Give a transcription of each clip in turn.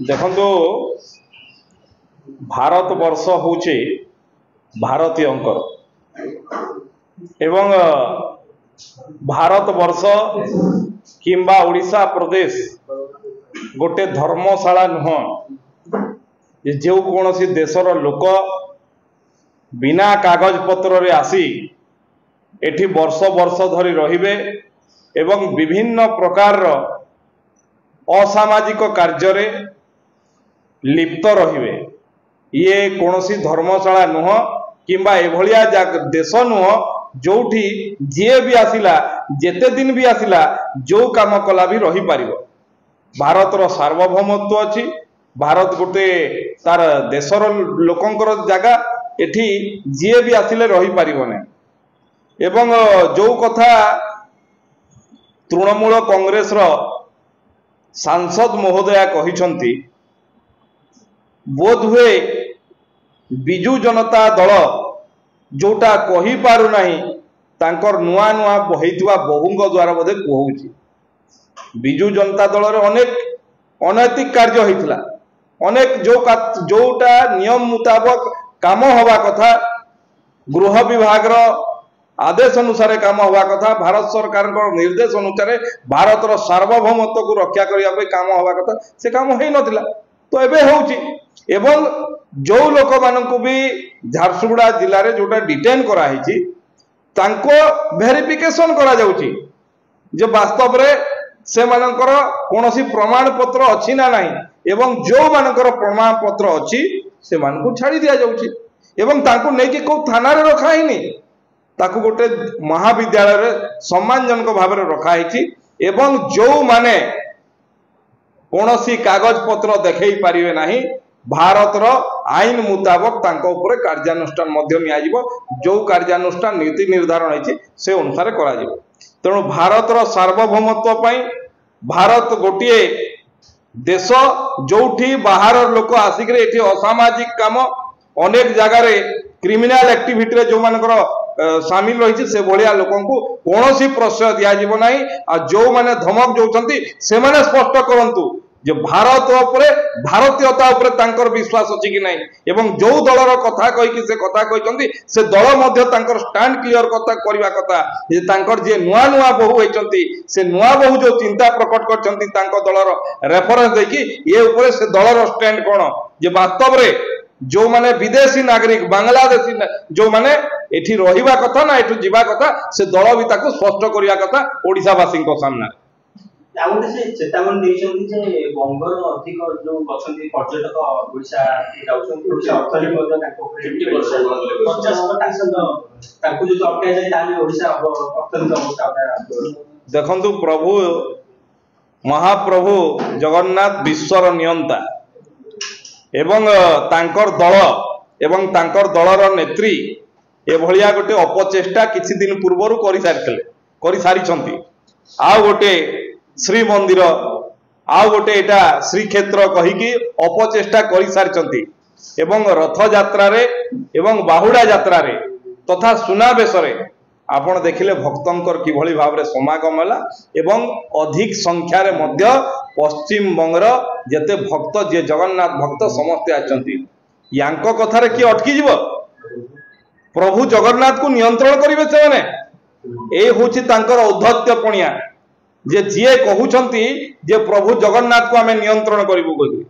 देखो भारत वर्ष हूँ भारतीयंकर एवं भारत वर्ष किंबा उड़ीसा प्रदेश गोटे धर्मशाला नुह जो कौन सी देशर लोक बिना कागज पत्र रे आसी एठी वर्ष वर्ष धरी रहिबे एवं विभिन्न प्रकार असामाजिक कार्य रे लिप्त रहिबे। ये कौनसी धर्मशाला नुह किंबा एभलिया देश नुह जोठी जे भी आसिला जेते दिन भी आसिला जो काम कला भी रही पारिबो। भारतर सार्वभौमत्व अच्छी, भारत गोटे तार देशर लोकंकर जगह एठी जे भी आसिले रही पारिबो नै। एवं जो कथा तृणमूल कांग्रेस रो सांसद महोदया कहिसंती बोध हुए बिजु जनता दल जोटा कही पारु नाही तांकर नुआ नुआ बहितवा बहुंग द्वारा बोधे कहूची। बिजु जनता दल रे अनेक अनैतिक कार्य होइतला, अनेक जोटा नियम मुताबक काम हवा कथा गृह विभाग रो आदेश अनुसार काम हवा कथा, भारत सरकार निर्देश अनुसार भारतर सार्वभौमत्व को रक्षा करने काम हवा कथा से काम हो नथिला तो एबे होउची। एवं जो लोक मानक भी झारसुगुड़ा जिले में जोटा डिटेन कराई तांको वेरिफिकेशन करा जाउची जे वास्तव रे से मानकर कोनोसी प्रमाण पत्र अछि ना नाही एवं जो मानकर प्रमाण पत्र अछि से मानकु छाड़ी दिया जाउची एवं तांको नै कि को थाना रे रखा हिनी ताकू गोटे महाविद्यालय रे सम्मानजनक भाव में रखा हिची एवं जो माने कोनोसी कागज पत्र देखै पारिबे नाही भारतर आईन मुताबक तांको ऊपर कार्यानुष्ठान मध्य नियाजिबो। जो कार्यानुष्ठान नीति निर्धारण होइछि से अनुसार करा जिवो। तेणु भारतर सार्वभौमत्व पई भारत गोटिए देश जोठी बाहर लोक आसिक एठी असामाजिक काम अनेक जगह रे क्रिमिनल एक्टिविटी रे जो मानकर सामिल रही से भलिया लोकंकु कोनोसी प्रश्रय दिया जिवो नाही। आ जो माने धमक जोचंती से माने स्पष्ट करंतु जे भारत उपरे भारतीयता उपरे तांकर विश्वास अछि कि नाही एवं जो दलर कथा कहि कि से कथा कहिसंती से दल मध्य तांकर स्टैंड क्लियर कथा करिवा कथा जे तांकर जे नुआ नुआ बहु होइचंती से नुआ बहु जो चिंता प्रकट करचंती तांको दलर रेफरेंस दे कि ये उपरे से दलर स्टैंड कोन जे वास्तव रे जो माने विदेशी नागरिक बांग्लादेशी जो माने एठी रहिबा कथा ना एठु जीवा कथा से दल भी ताको स्पष्ट करिया कथा ओडिसावासी को सामने आउटे से चेतावनी देइछन्ती जे बंगर अधिक जो बछन्ती पर्यटक ओडिसा जाउछन्ती ओडिसा अर्थनीति मध्ये ताको 50% ताको जो अटकाय जाय ताले ओडिसा अर्थनीति अवस्था देखंतु प्रभु महाप्रभु जगन्नाथ विश्वर नियंता एवं तांकर दल एवं तांकर दलर नेत्री एभलिया गोटे अपचेष्टा किछि दिन पूर्वरु करि सारिछन्ती। आ गोटे श्री मंदिर आ गोटे एटा श्री क्षेत्र कहिकी अपचेष्टा करि सारिछन्ती एवं रथ यात्रा रे एवं बाहुडा यात्रा रे तथा सुनाबेश रे आपण देखिले भक्तंकर किभली भाव रे समागम होला एवं अधिक संख्या रे मध्य पश्चिम बंगर जेते भक्त जे जगन्नाथ भक्त समस्त आछन्ती यांको कथा रे कि अटकी जीव प्रभु जगन्नाथ को नियंत्रण करिवे से माने ए होछि तांकर औद्धत्य पणिया जे जिए कहउछन्ती जे प्रभु जगन्नाथ को हमें नियंत्रण करिवो कहि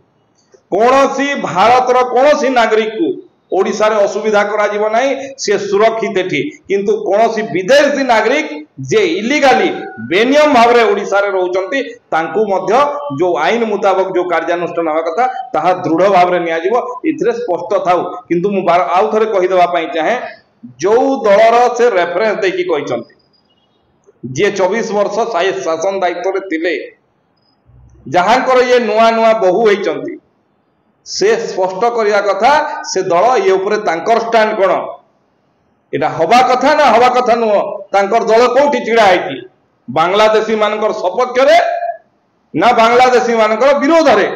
कोनोसी भारतर कोनोसी नागरिक को ओडिसा रे असुविधा करा जीव नाही से सुरक्षित एठी किंतु कोनोसी विदेशी नागरिक जे इलीगली बेनियम भाव रे ओडिसा रे रहउछन्ती तांकु मध्य जो आईन मुताबक जो कार्यानुष्ठान होवा कथा ताहा दृढ़ भाव रे निया जीव इथरे स्पष्ट थाउ। किंतु मु आउ थरे कहि देबा पई चाहे जो दलर से रेफरेंस देकी कहिसन्ती जे 24 वर्ष शासन दायित्व रे थिले जहांकर ये नुआ नुआ बहु होइचन्ती से स्पष्ट करिया कथा से दल ये ऊपर तांकर स्टैंड कोन एटा हवा कथा ना हवा कथा नुह तांकर दल कोठी चिड़ा आइती बांग्लादेशी मानकर सपक्ष रे ना बांग्लादेशी मानकर विरोध रे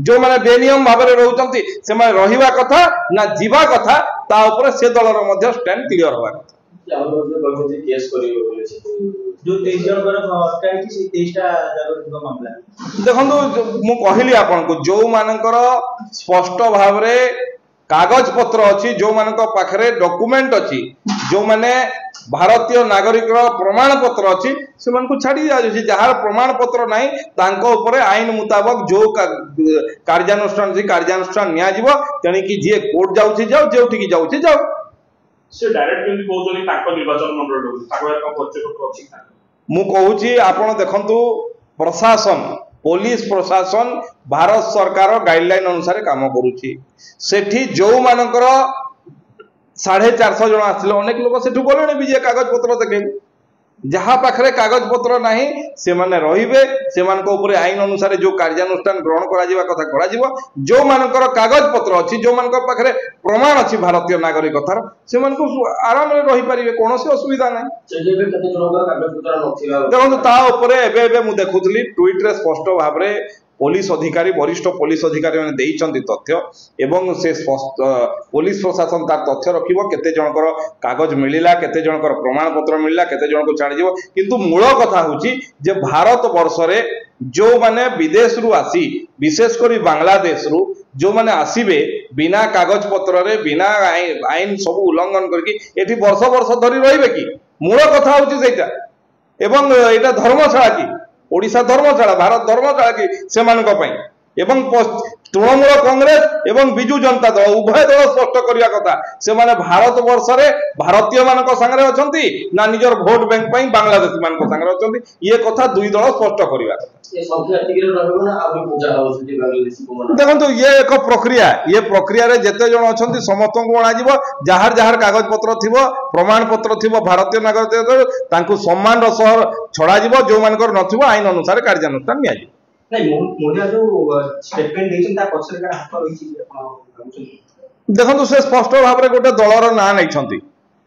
जो माने बेनियम भाव रे रहउचन्ती से माने रहिबा कथा ना जीवा कथा ता ऊपर से दलर मध्य स्टैंड क्लियर होवा कथा। केस करियो बोले जो 23 जन अटका है से 23 टा जागर मामला देखो मु कहली आपन को जो मानकर स्पष्ट भाव रे कागज पत्र अच्छी जो मान पाखरे डॉक्यूमेंट अच्छी जो माने भारतीय नागरिक प्रमाण पत्र अच्छी से छाड़ी जाऊँगी जार प्रमाण पत्र ना तांको उपरे आईन मुताबक जो कार्यानुष्ठान से कार्यानुष्ठान निया तेणिकी जी कोर्ट जाऊँगी जाओ जो जाऊँगी जाओ से डायरेक्ट केमि कहउछनी ताको निर्वाचन मंडल ताको एक परिचय पत्र अछि ना मु कहूची आपण देखंतु प्रशासन पुलिस प्रशासन भारत सरकार गाइडलाइन अनुसार काम करुची सेठी जो मानकर 450 जन आसिले अनेक लोक सेठू गले भी जे कागज पत्र देखे जहाँ पाखरे कागज पत्र नाही से माने रहिबे से मानक ऊपर आईन अनुसार जो कार्यानुष्ठान ग्रहण करा जिवा कथा करा जिवो जो मानकर कागज पत्र अछि जो मानकर पाखरे प्रमाण अछि भारतीय नागरिकतार से मानक आराम रे रहि परिबे कोनोसी असुविधा नाही चलिए कते जनकर कागज पत्र नथिबा देखो ता ऊपर एबे मु देखुतली ट्वीट रे स्पष्ट भाव रे पुलिस अधिकारी वरिष्ठ पुलिस अधिकारी माने देइचंती तथ्य एवं से पुलिस प्रशासन तार तथ्य रखिबो केते जनकर कागज मिलिला केते जनकर प्रमाण पत्र मिलिला केते जन को छाड़ी जिवो किंतु मूल कथा होची जे भारत वर्ष रे जो माने विदेश रु आसी विशेष करी बांग्लादेश रु जो माने आसीबे बिना कागज पत्र रे बिना आईन सब उल्लंघन करके एठी वर्ष वर्ष धरी रहिबे कि मूल कथा होची सेटा एवं एटा धर्मशाला की ओडिशा धर्मशाला भारत धर्मशाला की सेमानक पई एवं तृणमूल कांग्रेस एवं बिजू जनता दल उभय दल स्पष्ट करिया कथा से माने भारत वर्ष रे भारतीय मानक संगे अछंती ना निजर वोट बैंक पई बांग्लादेशी मानक संगे अछंती ये कथा दुई दल स्पष्ट करिया कथा ये संख्या टिके रहबो ना आबे पूजा होउछि बांग्लादेशी को मना देखंतु ये एक प्रक्रिया रे जते जण अछंती समस्त को बणा जिवो जहार जहार कागज पत्र थिबो प्रमाण पत्र थिबो भारतीय नागरिक तांकु सम्मान रो सह छडा जिवो जो मानकर नथिबो आईन अनुसार कार्यानुष्ठान निया जिवो नहीं मोदिया जो स्टेटमेंट देछन ता पछरे का हाथ रहिछि आपण देखंतु से स्पष्ट भाव रे गोटे दलर ना नैछंती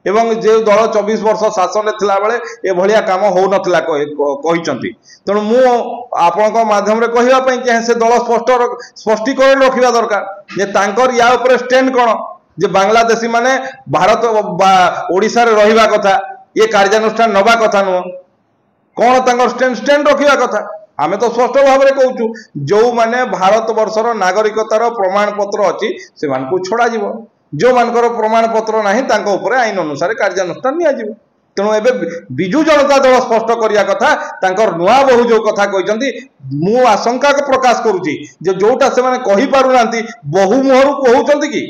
एवं जे दल 24 वर्ष शासन रे थिला बेले ए भलिया काम हो नथिला कहिचंती तणु मु आपनक माध्यम रे कहिबा पई के से दल स्पष्टीकरण रखिबा दरकार जे तांकर या ऊपर स्टैंड कोन जे बांग्लादेशी माने भारत ओडिसा रे रहिबा कथा ये कार्यानुष्ठान नबा कथा नो कोन तांकर स्टैंड रखिबा कथा आमे तो स्पष्ट भाव में कहूँ जो माने भारत वर्षर नागरिकतार प्रमाण पत्र अच्छी से मानकु छड़ा जिवो जो मानकर प्रमाण पत्र नाही तांको ऊपर आईन अनुसार कार्यानुष्ठान निया जिवो तेणु एबे बिजू जनता दल स्पष्ट करिया कथा तांकर नुआ बहु जो कथा कहचंती मु आशंका को प्रकाश करूची जे जोटा से माने कहि पारु नांती बहु मुहरु कहउचंती कि